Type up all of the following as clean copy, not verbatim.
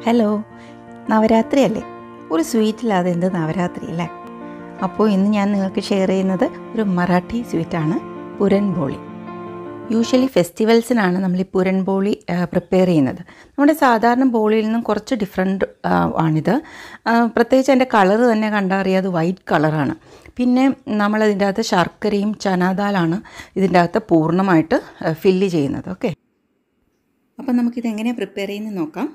Hello, Navaratri അല്ലേ? ഒരു സ്വീറ്റില്ലാതെ എന്ത് നവരാത്രി അല്ലേ? അപ്പോൾ ഇന്ന് ഞാൻ നിങ്ങൾക്ക് ഷെയർ ചെയ്യുന്നത് ഒരു മറാഠി സ്വീറ്റാണ്, പുരൻപോളി. യൂഷ്വലി ഫെസ്റ്റിവൽസിനാണ് നമ്മൾ ഈ പുരൻപോളി പ്രിപ്പയർ ചെയ്യുന്നത്. നമ്മുടെ സാധാരണ ബോളിയിൽ നിന്നും കുറച്ച് ഡിഫറെൻ്റ് ആണിത്. പ്രത്യേകിച്ച് അതിൻ്റെ കളറ് തന്നെ കണ്ടാൽ അറിയാം, അത് വൈറ്റ് കളറാണ്. പിന്നെ നമ്മളതിൻ്റെ അകത്ത് ശർക്കരയും ചനാദാലാണ് ഇതിൻ്റെ അകത്ത് പൂർണ്ണമായിട്ട് ഫില്ല് ചെയ്യുന്നത്. ഓക്കെ, അപ്പം നമുക്കിതെങ്ങനെയാണ് പ്രിപ്പയർ ചെയ്യുന്നത് നോക്കാം.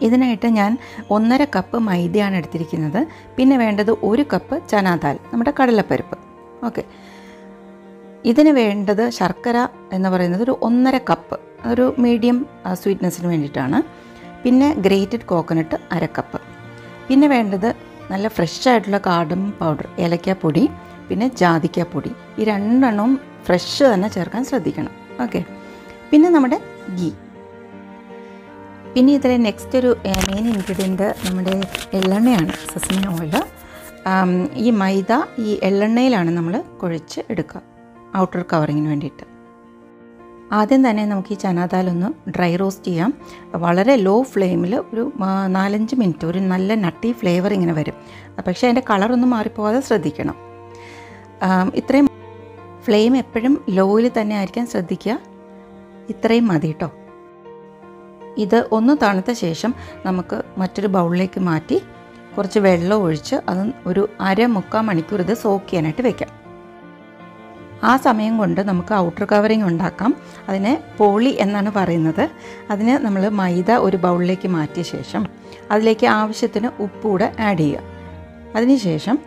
ഇതിനായിട്ട് ഞാൻ 1.5 കപ്പ് മൈദയാണ് എടുത്തിരിക്കുന്നത്. പിന്നെ വേണ്ടത് 1 കപ്പ് ചനാദാൽ, നമ്മുടെ കടലപ്പരിപ്പ്. ഓക്കെ, ഇതിന് വേണ്ടത് ശർക്കര എന്ന് പറയുന്നത് ഒരു 1.5 കപ്പ്, ഒരു മീഡിയം സ്വീറ്റ്നെസ്സിന് വേണ്ടിയിട്ടാണ്. പിന്നെ ഗ്രേറ്റഡ് കോക്കനട്ട് 1/2 കപ്പ്. പിന്നെ വേണ്ടത് നല്ല ഫ്രഷ് ആയിട്ടുള്ള കാർഡമം പൗഡർ, ഏലക്കാപ്പൊടി, പിന്നെ ജാതിക്കാപ്പൊടി. ഈ 2 എണ്ണവും ഫ്രഷ് തന്നെ ചേർക്കാൻ ശ്രദ്ധിക്കണം. ഓക്കെ, പിന്നെ നമ്മുടെ ഗീ. പിന്നെ ഇതിലെ നെക്സ്റ്റ് ഒരു മെയിൻ ഇൻഗ്രീഡിയൻറ്റ് നമ്മുടെ എള്ളെണ്ണയാണ്, സസ്മിൻ ഓയിൽ. ഈ മൈദ ഈ എള്ളെണ്ണയിലാണ് നമ്മൾ കുഴച്ച് എടുക്കുക ഔട്ടർ കവറിങ്ങിന് വേണ്ടിയിട്ട്. ആദ്യം തന്നെ നമുക്ക് ഈ ചനാദാലൊന്ന് ഡ്രൈ റോസ്റ്റ് ചെയ്യാം. വളരെ ലോ ഫ്ലെയിമിൽ ഒരു 4-5 മിനിറ്റ്, ഒരു നല്ല നട്ടി ഫ്ലേവർ ഇങ്ങനെ വരും. പക്ഷേ അതിൻ്റെ കളറൊന്നും മാറിപ്പോകാതെ ശ്രദ്ധിക്കണം. ഇത്രയും ഫ്ലെയിം എപ്പോഴും ലോയിൽ തന്നെ ആയിരിക്കാൻ ശ്രദ്ധിക്കുക. ഇത്രയും മതി കേട്ടോ. ഇത് ഒന്ന് തണുത്ത ശേഷം നമുക്ക് മറ്റൊരു ബൗളിലേക്ക് മാറ്റി കുറച്ച് വെള്ളം ഒഴിച്ച് അത് ഒരു 1/2-3/4 മണിക്കൂർ ഇത് സോക്ക് ചെയ്യാനായിട്ട് വെക്കാം. ആ സമയം കൊണ്ട് നമുക്ക് ഔട്ടർ കവറിങ് ഉണ്ടാക്കാം. അതിനെ പോളി എന്നാണ് പറയുന്നത്. അതിന് നമ്മൾ മൈദ ഒരു ബൗളിലേക്ക് മാറ്റിയ ശേഷം അതിലേക്ക് ആവശ്യത്തിന് ഉപ്പ് കൂടെ ആഡ് ചെയ്യുക. അതിനുശേഷം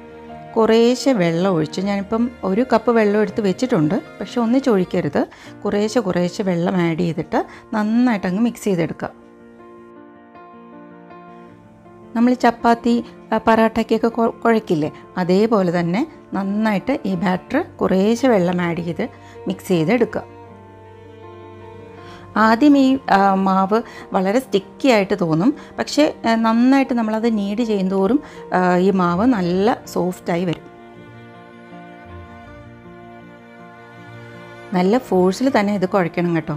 കുറേശ്ശെ വെള്ളം ഒഴിച്ച്, ഞാനിപ്പം 1 കപ്പ് വെള്ളം എടുത്ത് വെച്ചിട്ടുണ്ട്, പക്ഷെ ഒന്നിച്ചൊഴിക്കരുത്. കുറേശ്ശെ വെള്ളം ആഡ് ചെയ്തിട്ട് നന്നായിട്ട് അങ്ങ് മിക്സ് ചെയ്തെടുക്കുക. നമ്മൾ ചപ്പാത്തി പറാട്ടയ്ക്കൊക്കെ കുഴക്കില്ലേ, അതേപോലെ തന്നെ നന്നായിട്ട് ഈ ബാറ്റർ കുറേശ്ശെ വെള്ളം ആഡ് ചെയ്ത് മിക്സ് ചെയ്തെടുക്കുക. ആദ്യം ഈ മാവ് വളരെ സ്റ്റിക്കി ആയിട്ട് തോന്നും, പക്ഷേ നന്നായിട്ട് നമ്മളത് നീഡ് ചെയ്യുന്തോറും ഈ മാവ് നല്ല സോഫ്റ്റായി വരും. നല്ല ഫോഴ്സിൽ തന്നെ ഇത് കുഴയ്ക്കണം കേട്ടോ.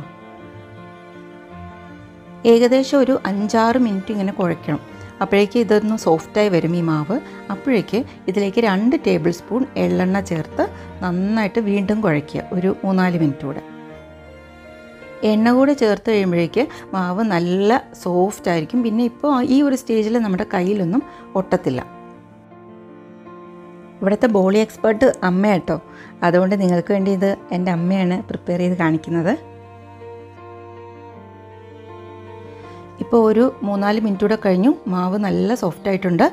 ഏകദേശം ഒരു 5-6 മിനിറ്റ് ഇങ്ങനെ കുഴയ്ക്കണം. അപ്പോഴേക്ക് ഇതൊന്ന് സോഫ്റ്റായി വരും ഈ മാവ്. അപ്പോഴേക്ക് ഇതിലേക്ക് 2 ടേബിൾ സ്പൂൺ എള്ളെണ്ണ ചേർത്ത് നന്നായിട്ട് വീണ്ടും കുഴയ്ക്കുക, ഒരു 3-4 മിനിറ്റ് കൂടെ. എണ്ണ കൂടെ ചേർത്ത് കഴിയുമ്പോഴേക്ക് മാവ് നല്ല സോഫ്റ്റ് ആയിരിക്കും. പിന്നെ ഇപ്പോൾ ഈ ഒരു സ്റ്റേജിൽ നമ്മുടെ കയ്യിലൊന്നും ഒട്ടത്തില്ല. ഇവിടുത്തെ ബോളി എക്സ്പേർട്ട് അമ്മയാട്ടോ, അതുകൊണ്ട് നിങ്ങൾക്ക് വേണ്ടി ഇത് എൻ്റെ അമ്മയാണ് പ്രിപ്പയർ ചെയ്ത് കാണിക്കുന്നത്. ഇപ്പോൾ ഒരു 3-4 മിനിറ്റ് കൂടെ കഴിഞ്ഞു, മാവ് നല്ല സോഫ്റ്റ് ആയിട്ടുണ്ട്.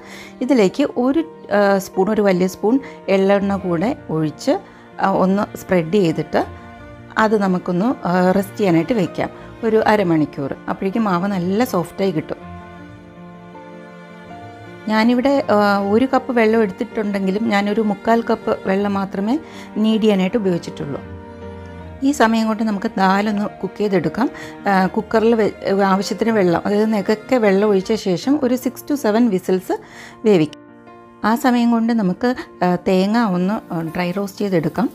ഇതിലേക്ക് ഒരു വലിയ സ്പൂൺ എള്ളെണ്ണ കൂടെ ഒഴിച്ച് ഒന്ന് സ്പ്രെഡ് ചെയ്തിട്ട് അത് നമുക്കൊന്ന് റെസ്റ്റ് ചെയ്യാനായിട്ട് വയ്ക്കാം, ഒരു 1/2 മണിക്കൂർ. അപ്പോഴേക്കും മാവ് നല്ല സോഫ്റ്റായി കിട്ടും. ഞാനിവിടെ 1 കപ്പ് വെള്ളം എടുത്തിട്ടുണ്ടെങ്കിലും ഞാനൊരു 3/4 കപ്പ് വെള്ളം മാത്രമേ നീഡ് ചെയ്യാനായിട്ട് ഉപയോഗിച്ചിട്ടുള്ളൂ. ഈ സമയം കൊണ്ട് നമുക്ക് ദാലൊന്ന് കുക്ക് ചെയ്തെടുക്കാം. കുക്കറിൽ ആവശ്യത്തിന് വെള്ളം, അതായത് നെകക്കെ വെള്ളം ഒഴിച്ച ശേഷം ഒരു 6 to 7 വിസിൽസ് വേവിക്കും. ആ സമയം കൊണ്ട് നമുക്ക് തേങ്ങ ഒന്ന് ഡ്രൈ റോസ്റ്റ് ചെയ്തെടുക്കാം.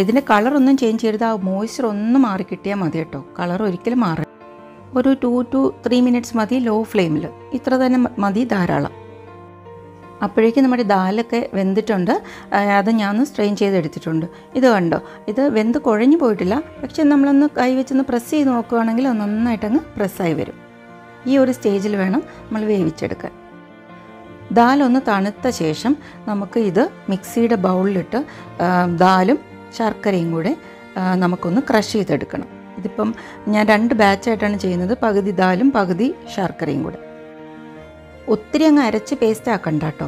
ഇതിൻ്റെ കളറൊന്നും ചേഞ്ച് ചെയ്യരുത്, ആ മോയ്സ്ചർ ഒന്ന് മാറി കിട്ടിയാൽ മതി കേട്ടോ. കളർ ഒരിക്കലും മാറും. ഒരു 2 to 3 മിനിറ്റ്സ് മതി ലോ ഫ്ലെയിമിൽ. ഇത്ര തന്നെ മതി, ധാരാളം. അപ്പോഴേക്കും നമ്മുടെ ദാലൊക്കെ വെന്തിട്ടുണ്ട്. അത് ഞാൻ സ്ട്രെയിൻ ചെയ്തെടുത്തിട്ടുണ്ട്. ഇത് കണ്ടോ, ഇത് വെന്ത് കുഴഞ്ഞു പോയിട്ടില്ല. പക്ഷെ നമ്മളൊന്ന് കൈവച്ചൊന്ന് പ്രസ് ചെയ്ത് നോക്കുകയാണെങ്കിൽ അത് നന്നായിട്ടങ്ങ് പ്രസ്സായി വരും. ഈ ഒരു സ്റ്റേജിൽ വേണം നമ്മൾ വേവിച്ചെടുക്കാൻ. ദാലൊന്ന് തണുത്ത ശേഷം നമുക്ക് ഇത് മിക്സിയുടെ ബൗളിലിട്ട് ദാലും ശർക്കരയും കൂടെ നമുക്കൊന്ന് ക്രഷ് ചെയ്തെടുക്കണം. ഇതിപ്പം ഞാൻ 2 ബാച്ചായിട്ടാണ് ചെയ്യുന്നത്, പകുതി ദാലും പകുതി ശർക്കരയും കൂടെ. ഒത്തിരി അങ്ങ് അരച്ച് പേസ്റ്റ് ആക്കണ്ട കേട്ടോ.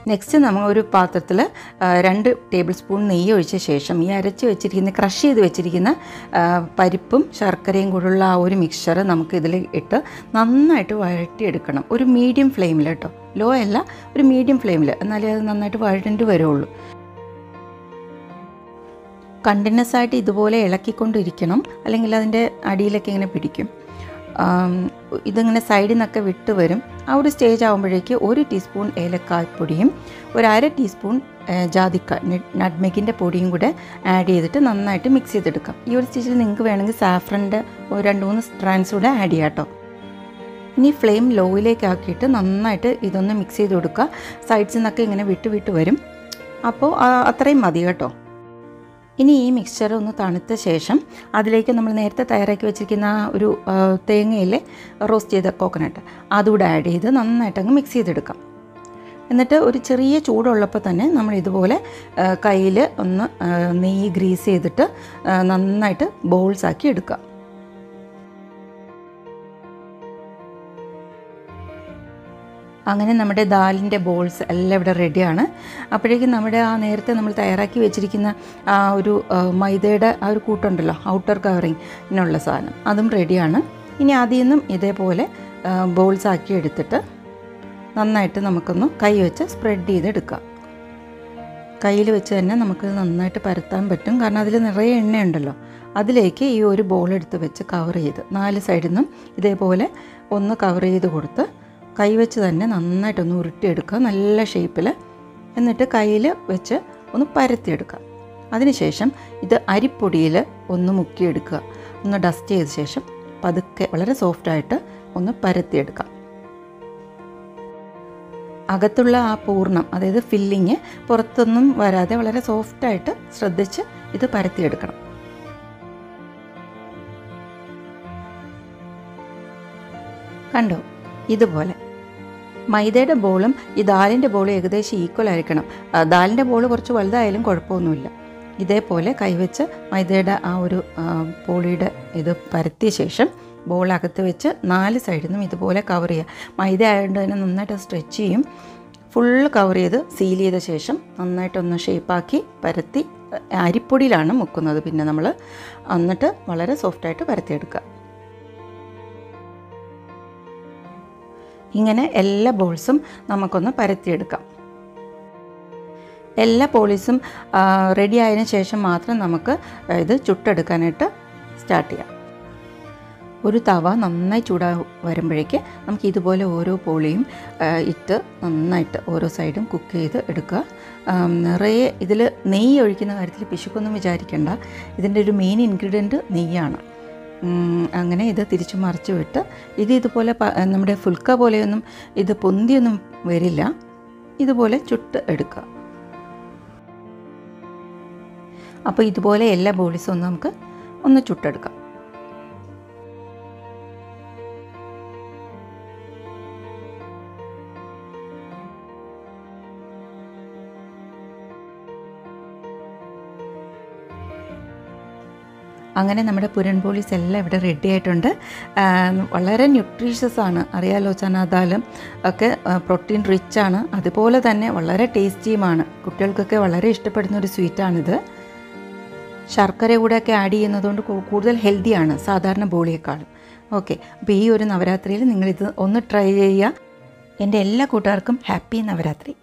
നെക്സ്റ്റ് നമ്മൾ ഒരു പാത്രത്തിൽ 2 ടേബിൾ സ്പൂൺ നെയ്യ് ഒഴിച്ച ശേഷം ഈ ക്രഷ് ചെയ്ത് വെച്ചിരിക്കുന്ന പരിപ്പും ശർക്കരയും കൂടെയുള്ള ആ ഒരു മിക്സ്ചർ നമുക്ക് ഇതിൽ ഇട്ട് നന്നായിട്ട് വഴറ്റിയെടുക്കണം. ഒരു മീഡിയം ഫ്ലെയിമിൽ കേട്ടോ, ലോ അല്ല, ഒരു മീഡിയം ഫ്ലെയിമിൽ, എന്നാലേ അത് നന്നായിട്ട് വഴറ്റി വരുള്ളൂ. കണ്ടിന്യൂസ് ആയിട്ട് ഇതുപോലെ ഇളക്കിക്കൊണ്ടിരിക്കണം, അല്ലെങ്കിൽ അതിൻ്റെ അടിയിലൊക്കെ ഇങ്ങനെ പിടിക്കും. ഇതിങ്ങനെ സൈഡിൽ നിന്നൊക്കെ വിട്ട് വരും. ആ ഒരു സ്റ്റേജ് ആകുമ്പോഴേക്ക് 1 ടീസ്പൂൺ ഏലക്കായ്പ്പൊടിയും 1/2 ടീസ്പൂൺ ജാതിക്ക നട്ട്മെഗിൻ്റെ പൊടിയും കൂടെ ആഡ് ചെയ്തിട്ട് നന്നായിട്ട് മിക്സ് ചെയ്തെടുക്കാം. ഈ ഒരു സ്റ്റേജിൽ നിങ്ങൾക്ക് വേണമെങ്കിൽ സാഫ്രൻ്റെ 2-3 സ്ട്രാൻഡ്സ് കൂടെ ആഡ് ചെയ്യാം കേട്ടോ. ഇനി ഫ്ലെയിം ലോയിലേക്ക് ആക്കിയിട്ട് നന്നായിട്ട് ഇതൊന്ന് മിക്സ് ചെയ്ത് കൊടുക്കുക. സൈഡ്സിൽ നിന്നൊക്കെ ഇങ്ങനെ വിട്ട് വരും. അപ്പോൾ അത്രയും മതി കേട്ടോ. ഇനി ഈ മിക്സ്ചർ ഒന്ന് തണുത്ത ശേഷം അതിലേക്ക് നമ്മൾ നേരത്തെ തയ്യാറാക്കി വെച്ചിരിക്കുന്ന ഒരു തേങ്ങയിലെ റോസ്റ്റ് ചെയ്ത കോക്കനട്ട് അതുകൂടെ ആഡ് ചെയ്ത് നന്നായിട്ട് അങ്ങ് മിക്സ് ചെയ്തെടുക്കാം. എന്നിട്ട് ഒരു ചെറിയ ചൂടുള്ളപ്പോൾ തന്നെ നമ്മൾ ഇതുപോലെ കയ്യിൽ ഒന്ന് നെയ്യ് ഗ്രീസ് ചെയ്തിട്ട് നന്നായിട്ട് ബോൾസ് ആക്കി എടുക്കുക. അങ്ങനെ നമ്മുടെ ദാലിൻ്റെ ബോൾസ് എല്ലാം ഇവിടെ റെഡിയാണ്. അപ്പോഴേക്കും നമ്മുടെ ആ നേരത്തെ നമ്മൾ തയ്യാറാക്കി വെച്ചിരിക്കുന്ന ആ ഒരു മൈദയുടെ ആ ഒരു കൂട്ടുണ്ടല്ലോ, ഔട്ടർ കവറിങ്ങിനുള്ള സാധനം, അതും റെഡിയാണ്. ഇനി അതിൽ നിന്നും ഇതേപോലെ ബോൾസ് ആക്കി എടുത്തിട്ട് നന്നായിട്ട് നമുക്കൊന്ന് കൈ വെച്ച് സ്പ്രെഡ് ചെയ്തെടുക്കാം. കയ്യിൽ വെച്ച് തന്നെ നമുക്ക് നന്നായിട്ട് പരത്താൻ പറ്റും, കാരണം അതിൽ നിറയെ എണ്ണയുണ്ടല്ലോ. അതിലേക്ക് ഈ ഒരു ബോൾ എടുത്ത് വെച്ച് കവർ ചെയ്ത് 4 സൈഡിൽ നിന്നും ഇതേപോലെ ഒന്ന് കവർ ചെയ്ത് കൊടുത്ത് കൈവച്ച് തന്നെ നന്നായിട്ടൊന്ന് ഉരുട്ടിയെടുക്കുക നല്ല ഷേപ്പിൽ. എന്നിട്ട് കയ്യിൽ വെച്ച് ഒന്ന് പരത്തിയെടുക്കുക. അതിനുശേഷം ഇത് അരിപ്പൊടിയിൽ ഒന്ന് മുക്കിയെടുക്കുക. ഒന്ന് ഡസ്റ്റ് ചെയ്ത ശേഷം പതുക്കെ വളരെ സോഫ്റ്റായിട്ട് ഒന്ന് പരത്തിയെടുക്കാം. അകത്തുള്ള ആ പൂർണ്ണം, അതായത് ഫില്ലിങ് പുറത്തൊന്നും വരാതെ വളരെ സോഫ്റ്റായിട്ട് ശ്രദ്ധിച്ച് ഇത് പരത്തിയെടുക്കണം. കണ്ടോ, ഇതുപോലെ മൈദയുടെ ബോളും ഈ ദാലിൻ്റെ ബോളും ഏകദേശം ഈക്വൽ ആയിരിക്കണം. ദാലിൻ്റെ ബോൾ കുറച്ച് വലുതായാലും കുഴപ്പമൊന്നുമില്ല. ഇതേപോലെ കൈവച്ച് മൈദയുടെ ആ ഒരു പോളിയുടെ ഇത് പരത്തിയ ശേഷം ബോളകത്ത് വെച്ച് 4 സൈഡിൽ നിന്നും ഇതുപോലെ കവർ ചെയ്യുക. മൈദ ആയതുകൊണ്ട് തന്നെ നന്നായിട്ട് സ്ട്രെച്ച് ചെയ്യും. ഫുള്ള് കവർ ചെയ്ത് സീൽ ചെയ്ത ശേഷം നന്നായിട്ടൊന്ന് ഷേപ്പാക്കി പരത്തി അരിപ്പൊടിയിലാണ് മുക്കുന്നത്. പിന്നെ നമ്മൾ എന്നിട്ട് വളരെ സോഫ്റ്റായിട്ട് പരത്തിയെടുക്കുക. ഇങ്ങനെ എല്ലാ ബോൾസും നമുക്കൊന്ന് പരത്തിയെടുക്കാം. എല്ലാ പോളീസും റെഡി ആയതിനു ശേഷം മാത്രം നമുക്ക് ഇത് ചുട്ടെടുക്കാനായിട്ട് സ്റ്റാർട്ട് ചെയ്യാം. ഒരു തവ നന്നായി ചൂടായി വരുമ്പോഴേക്ക് നമുക്ക് ഇതുപോലെ ഓരോ പോളിയും ഇട്ട് നന്നായിട്ട് ഓരോ സൈഡും കുക്ക് ചെയ്ത് എടുക്കുക. നിറയെ ഇതിൽ നെയ്യ് ഒഴിക്കുന്ന കാര്യത്തിൽ പിശുക്കൊന്നും വിചാരിക്കേണ്ട. ഇതിൻ്റെ ഒരു മെയിൻ ഇൻഗ്രീഡിയൻറ്റ് നെയ്യാണ്. അങ്ങനെ ഇത് തിരിച്ചു മറിച്ച് വിട്ട് ഇതുപോലെ നമ്മുടെ ഫുൽക്ക പോലെയൊന്നും ഇത് പൊന്തിയൊന്നും വരില്ല. ഇതുപോലെ ചുട്ട് എടുക്കുക. അപ്പോൾ ഇതുപോലെ എല്ലാ ബോളീസും നമുക്ക് ഒന്ന് ചുട്ടെടുക്കാം. അങ്ങനെ നമ്മുടെ പുരൻ പോളീസ് എല്ലാം ഇവിടെ റെഡി ആയിട്ടുണ്ട്. വളരെ ന്യൂട്രീഷ്യസ് ആണ്, അറിയാലോ. ചനാദാലും ഒക്കെ പ്രോട്ടീൻ റിച്ച് ആണ്, അതുപോലെ തന്നെ വളരെ ടേസ്റ്റിയുമാണ്. കുട്ടികൾക്കൊക്കെ വളരെ ഇഷ്ടപ്പെടുന്ന ഒരു സ്വീറ്റാണിത്. ശർക്കര കൂടെയൊക്കെ ആഡ് ചെയ്യുന്നതുകൊണ്ട് കൂടുതൽ ഹെൽത്തിയാണ് സാധാരണ ബോളിയേക്കാളും. ഓക്കെ, അപ്പോൾ ഈ ഒരു നവരാത്രിയിൽ നിങ്ങളിത് ഒന്ന് ട്രൈ ചെയ്യുക. എൻ്റെ എല്ലാ കൂട്ടുകാർക്കും ഹാപ്പി നവരാത്രി.